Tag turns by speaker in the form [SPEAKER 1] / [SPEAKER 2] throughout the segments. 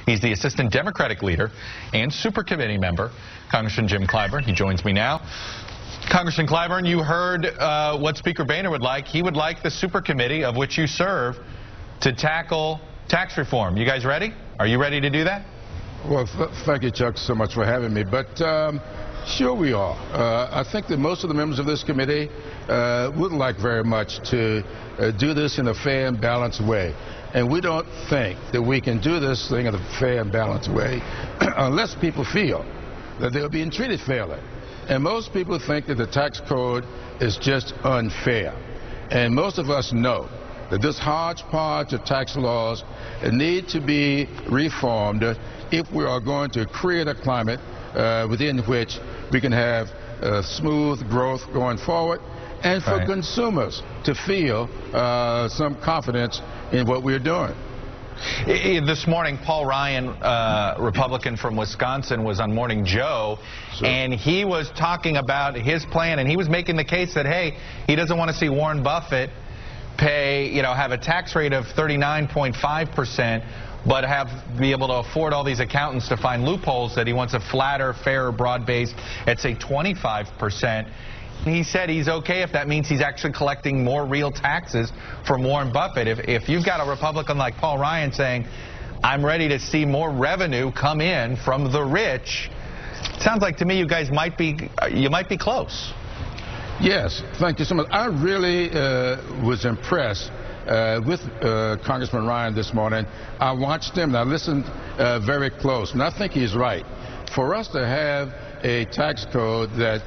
[SPEAKER 1] He's the Assistant Democratic Leader and Super Committee member, Congressman Jim Clyburn. He joins me now. Congressman Clyburn, you heard what Speaker Boehner would like. He would like the Super Committee, of which you serve, to tackle tax reform. You guys ready? Are you ready to do that?
[SPEAKER 2] Well, thank you, Chuck, so much for having me. But sure we are. I think that most of the members of this committee would like very much to do this in a fair and balanced way. And we don't think that we can do this thing in a fair and balanced way unless people feel that they're being treated fairly. And most people think that the tax code is just unfair. And most of us know that this hodgepodge of tax laws need to be reformed if we are going to create a climate within which we can have smooth growth going forward, and for consumers to feel some confidence in what we're doing.
[SPEAKER 1] This morning, Paul Ryan, Republican from Wisconsin, was on Morning Joe, and he was talking about his plan, and he was making the case that, hey, he doesn't want to see Warren Buffett have a tax rate of 39.5%, but be able to afford all these accountants to find loopholes. That he wants a flatter, fairer, broad-based at, say, 25%. He said he's okay if that means he's actually collecting more real taxes from Warren Buffett. If you've got a Republican like Paul Ryan saying, I'm ready to see more revenue come in from the rich, it sounds like to me you guys might be close.
[SPEAKER 2] Yes, thank you so much. I really was impressed with Congressman Ryan this morning. I watched him and I listened very close, and I think he's right. For us to have a tax code that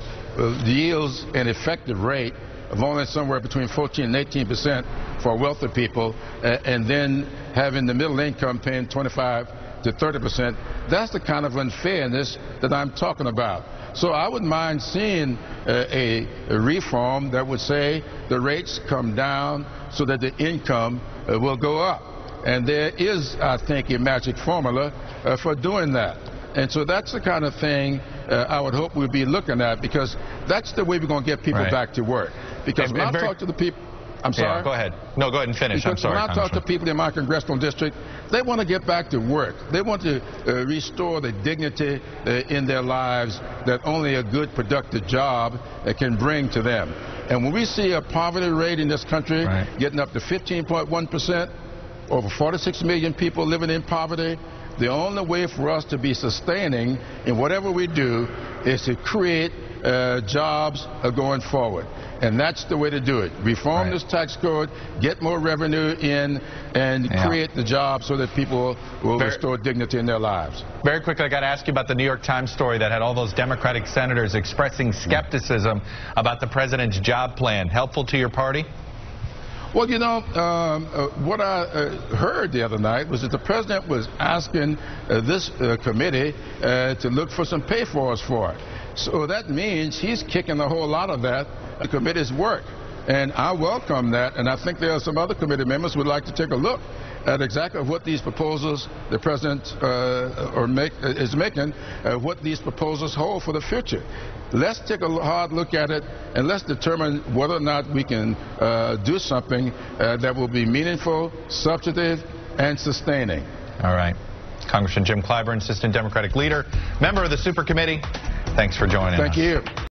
[SPEAKER 2] yields an effective rate of only somewhere between 14 and 18% for wealthy people, and then having the middle income paying 25 to 30%, that's the kind of unfairness that I'm talking about. So I wouldn't mind seeing a reform that would say the rates come down so that the income will go up. And there is, I think, a magic formula for doing that. And so that's the kind of thing I would hope we'll be looking at, because that's the way we're going to get people back to work. Because when I talk to the people... I'm sorry?
[SPEAKER 1] Yeah, go ahead. No, go ahead and finish.
[SPEAKER 2] Because
[SPEAKER 1] I'm sorry,
[SPEAKER 2] when I talk to people in my congressional district, they want to get back to work. They want to restore the dignity in their lives that only a good, productive job can bring to them. And when we see a poverty rate in this country getting up to 15.1%, over 46 million people living in poverty, the only way for us to be sustaining in whatever we do is to create jobs going forward. And that's the way to do it. Reform this tax code, get more revenue in, and create the jobs so that people will restore dignity in their lives.
[SPEAKER 1] Very quickly, I got to ask you about the New York Times story that had all those Democratic senators expressing skepticism about the president's job plan. Helpful to your party?
[SPEAKER 2] Well, you know, what I heard the other night was that the president was asking this committee to look for some pay-fors for it. So that means he's kicking a whole lot of that the committee's work. And I welcome that, and I think there are some other committee members who would like to take a look at exactly what these proposals the president is making, what these proposals hold for the future. Let's take a hard look at it, and let's determine whether or not we can do something that will be meaningful, substantive, and sustaining.
[SPEAKER 1] All right. Congressman Jim Clyburn, Assistant Democratic Leader, member of the Super Committee. Thanks for joining us.
[SPEAKER 2] Thank you.